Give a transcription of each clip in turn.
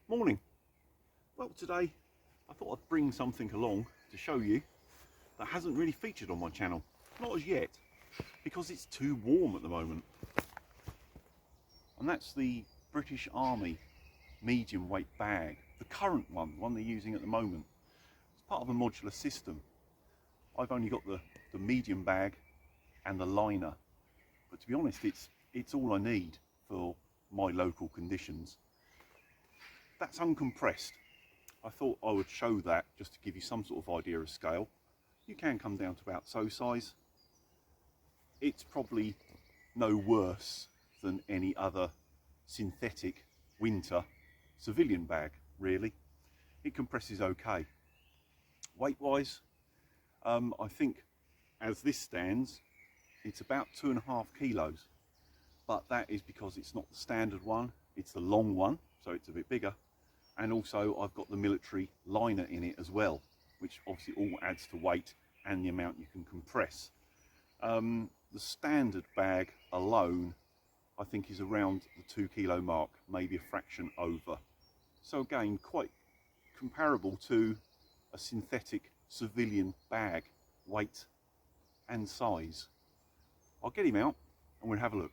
Morning. Well, today I thought I'd bring something along to show you that hasn't really featured on my channel. Not as yet, because it's too warm at the moment. And that's the British Army medium weight bag, the current one they're using at the moment. It's part of a modular system. I've only got the medium bag and the liner, but to be honest, it's all I need for my local conditions. That's uncompressed. I thought I would show that just to give you some sort of idea of scale. You can come down to about so size. It's probably no worse than any other synthetic winter civilian bag, really. It compresses okay. Weight wise, I think as this stands, it's about 2.5 kilos, but that is because it's not the standard one, it's the long one, so it's a bit bigger. And also I've got the military liner in it as well, which obviously all adds to weight and the amount you can compress. The standard bag alone, I think, is around the 2 kilo mark, maybe a fraction over. So again, quite comparable to a synthetic civilian bag, weight and size. I'll get him out and we'll have a look.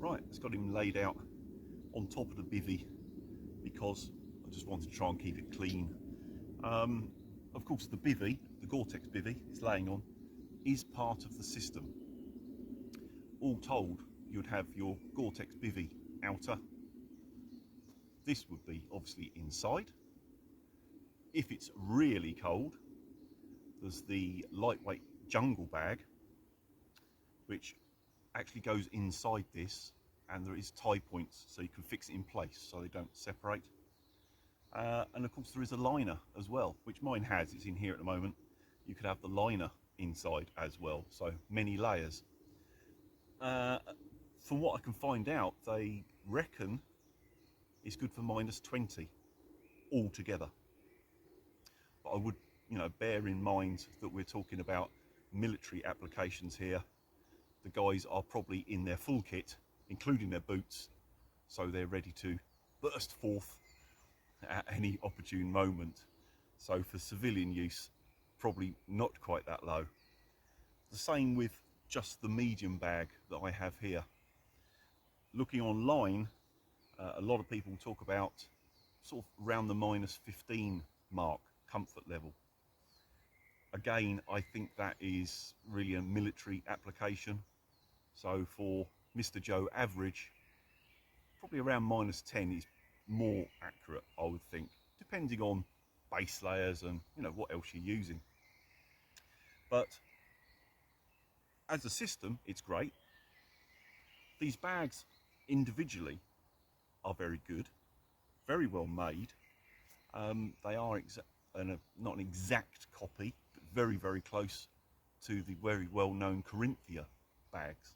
Right, it's got him laid out on top of the bivvy because I just wanted to try and keep it clean. Of course, the bivvy, the Gore-Tex bivvy it's laying on, is part of the system. All told, you'd have your Gore-Tex bivvy outer. This would be obviously inside. If it's really cold, there's the lightweight jungle bag, which actually goes inside this, and there is tie points so you can fix it in place so they don't separate. And of course there is a liner as well, which mine has. It's in here at the moment. You could have the liner inside as well, so many layers. From what I can find out, they reckon it's good for -20 altogether. But I would, bear in mind that we're talking about military applications here. The guys are probably in their full kit, including their boots, so they're ready to burst forth at any opportune moment. So for civilian use, probably not quite that low. The same with just the medium bag that I have here. Looking online, a lot of people talk about sort of around the -15 mark comfort level. Again, I think that is really a military application. So for Mr. Joe average, probably around -10 is more accurate, I would think, depending on base layers and what else you're using. But as a system, it's great. These bags individually are very good, very well made. They are not an exact copy, but very, very close to the very well-known Corinthia bags.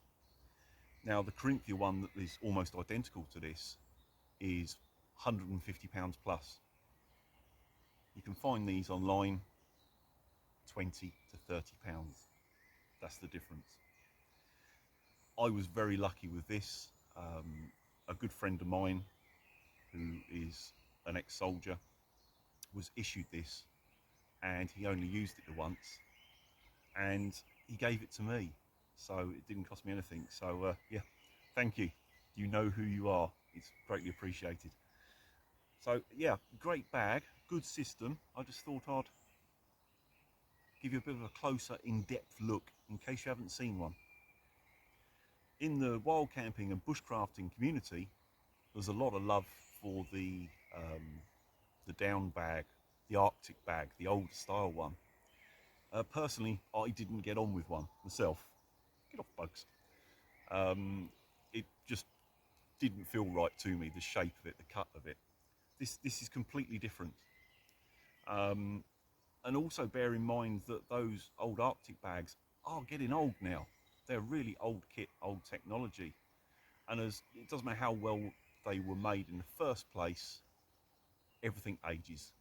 Now, the Corinthia one that is almost identical to this is £150 plus. You can find these online, £20 to £30. That's the difference. I was very lucky with this. A good friend of mine who is an ex-soldier was issued this, and he only used it once, and he gave it to me, so it didn't cost me anything. So yeah, thank you. You know who you are. It's greatly appreciated. So yeah, great bag, good system. I just thought I'd give you a bit of a closer, in-depth look in case you haven't seen one. In the wild camping and bushcrafting community, there's a lot of love for the down bag, the Arctic bag, the old style one. Personally, I didn't get on with one myself. Get off, bugs. It just didn't feel right to me, the shape of it, the cut of it. This is completely different. And also bear in mind that those old Arctic bags are getting old now. They're really old kit, old technology. And as it doesn't matter how well they were made in the first place, everything ages.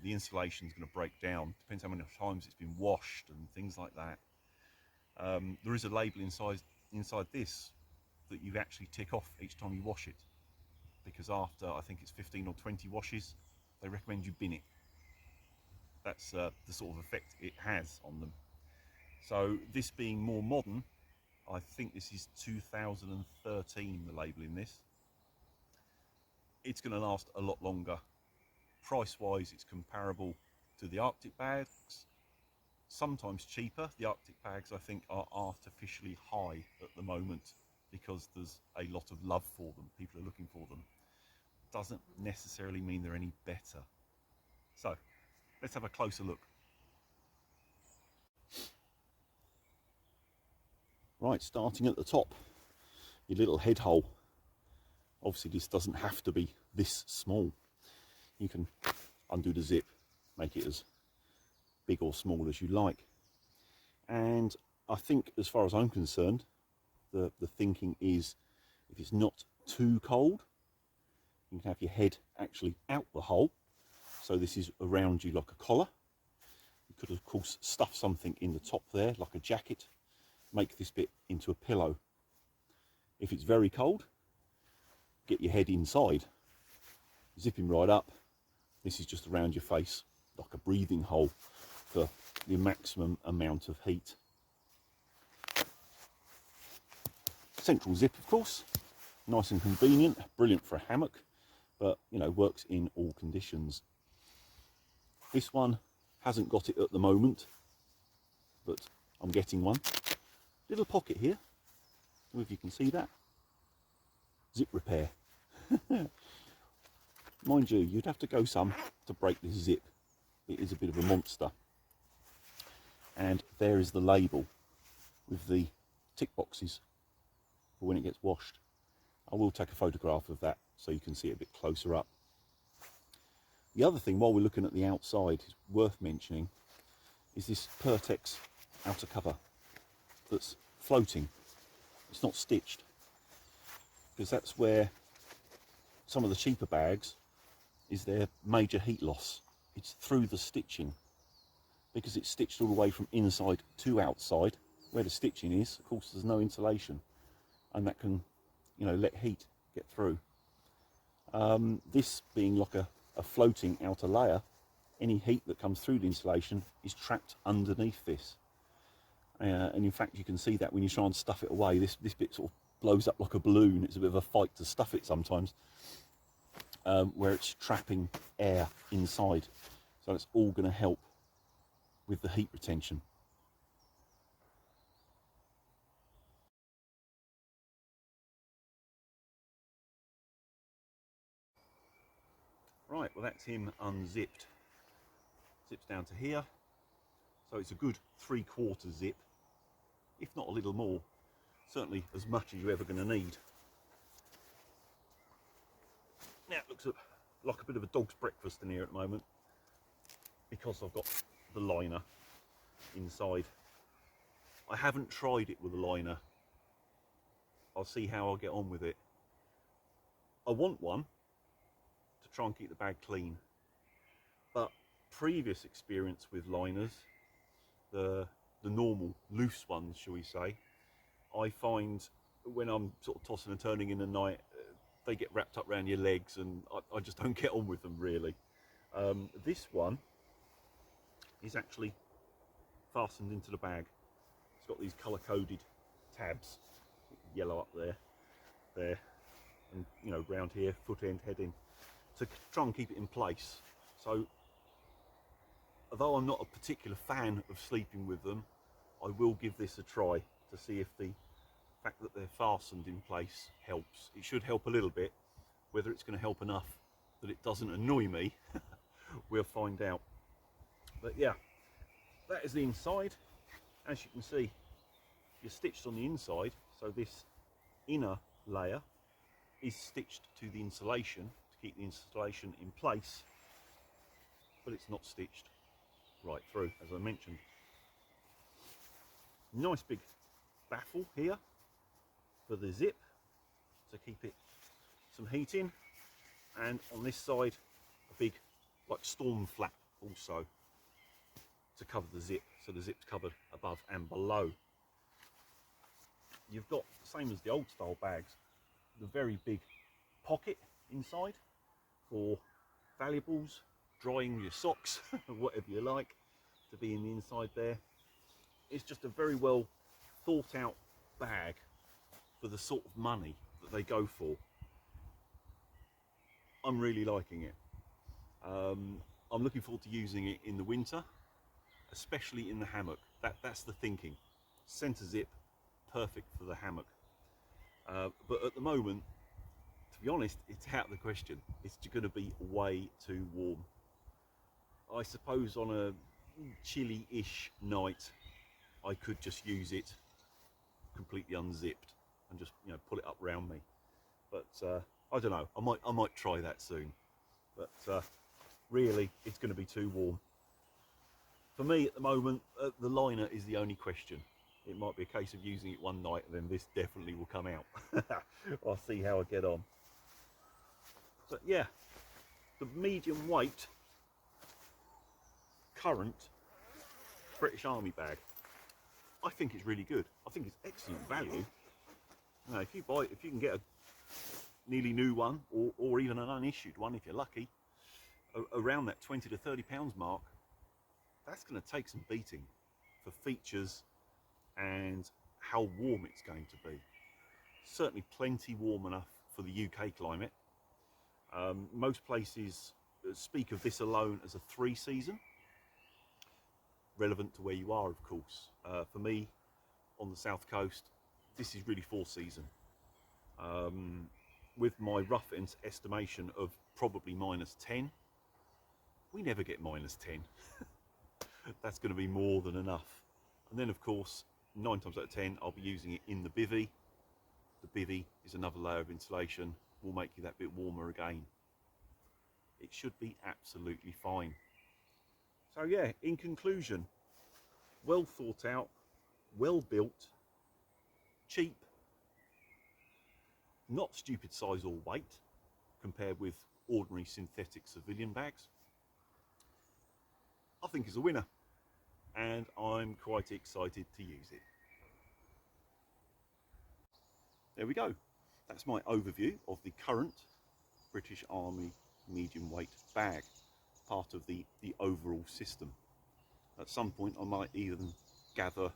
The insulation is going to break down. Depends how many times it's been washed and things like that. There is a label inside this that you actually tick off each time you wash it, because after I think it's 15 or 20 washes, they recommend you bin it. That's the sort of effect it has on them. So this being more modern, I think this is 2013, the label in this. It's going to last a lot longer. Price wise, it's comparable to the Arctic bags, sometimes cheaper. The Arctic bags I think are artificially high at the moment because there's a lot of love for them. People are looking for them. Doesn't necessarily mean they're any better. So let's have a closer look. Right, starting at the top, your little head hole. Obviously this doesn't have to be this small. You can undo the zip, make it as big or small as you like. And I think as far as I'm concerned, the thinking is if it's not too cold, you can have your head actually out the hole. So this is around you like a collar. You could of course stuff something in the top there like a jacket, make this bit into a pillow. If it's very cold, get your head inside, zipping right up. This is just around your face like a breathing hole for the maximum amount of heat. Central zip, of course, nice and convenient, brilliant for a hammock, but you know, works in all conditions. This one hasn't got it at the moment, but I'm getting one. Little pocket here, I don't know if you can see that. Zip repair. Mind you, you'd have to go some to break this zip. It is a bit of a monster. And there is the label with the tick boxes for when it gets washed. I will take a photograph of that so you can see it a bit closer up. The other thing, while we're looking at the outside, is worth mentioning is this Pertex outer cover that's floating. It's not stitched, because that's where some of the cheaper bags is their major heat loss. It's through the stitching, because it's stitched all the way from inside to outside. Where the stitching is, of course, there's no insulation, and that can, you know, let heat get through. This being like a floating outer layer, any heat that comes through the insulation is trapped underneath this. And in fact, you can see that when you try and stuff it away, this bit sort of blows up like a balloon. It's a bit of a fight to stuff it sometimes, where it's trapping air inside. So it's all going to help with the heat retention. Right, well that's him unzipped. Zips down to here. So it's a good 3/4 zip, if not a little more. Certainly as much as you're ever going to need. Now it looks like a bit of a dog's breakfast in here at the moment, because I've got the liner inside. I haven't tried it with a liner. I'll see how I'll get on with it. I want one to try and keep the bag clean, but previous experience with liners, the normal loose ones, shall we say, I find when I'm sort of tossing and turning in the night, they get wrapped up around your legs, and I just don't get on with them really. This one is actually fastened into the bag. It's got these colour-coded tabs, yellow up there, and you know, round here, foot end, head in. to try and keep it in place. So although I'm not a particular fan of sleeping with them, I will give this a try to see if the fact that they're fastened in place helps. It should help a little bit. Whether it's going to help enough that it doesn't annoy me, we'll find out. But yeah, that is the inside. As you can see, you're stitched on the inside, so this inner layer is stitched to the insulation to keep the insulation in place, but it's not stitched right through, as I mentioned. Nice big baffle here for the zip to keep it some heat in, and on this side a big like storm flap also to cover the zip, so the zip's covered above and below. You've got, same as the old style bags, the very big pocket inside for valuables, drying your socks, whatever you like, to be in the inside there. It's just a very well thought out bag for the sort of money that they go for. I'm really liking it. I'm looking forward to using it in the winter, especially in the hammock. That's the thinking. Centre zip, perfect for the hammock. But at the moment, to be honest, it's out of the question. It's going to be way too warm. I suppose on a chilly-ish night, I could just use it completely unzipped and just, you know, pull it up round me. But I don't know. I might try that soon. But really, it's going to be too warm. For me, at the moment, the liner is the only question. It might be a case of using it one night and then this definitely will come out. I'll see how I get on. But yeah, the medium weight current British Army bag, I think it's really good. I think it's excellent value. You know, if you can get a nearly new one, or even an unissued one if you're lucky, around that £20 to £30 mark, that's going to take some beating for features and how warm it's going to be. Certainly plenty warm enough for the UK climate. Most places speak of this alone as a 3-season, relevant to where you are, of course. For me, on the south coast, this is really 4-season. With my rough estimation of probably -10, we never get -10. That's going to be more than enough. And then, of course, 9 times out of 10, I'll be using it in the bivvy. The bivvy is another layer of insulation, will make you that bit warmer again. It should be absolutely fine. So yeah, in conclusion, well thought out, well built, cheap, not stupid size or weight compared with ordinary synthetic civilian bags. I think it's a winner, and I'm quite excited to use it. There we go. That's my overview of the current British Army medium weight bag, part of the overall system. At some point I might even gather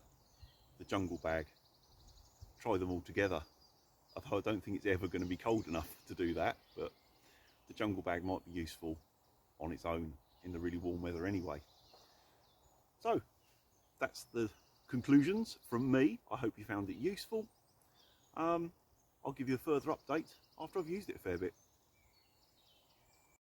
the jungle bag, try them all together. Although I don't think it's ever going to be cold enough to do that, but the jungle bag might be useful on its own in the really warm weather anyway. So that's the conclusions from me. I hope you found it useful. I'll give you a further update after I've used it a fair bit.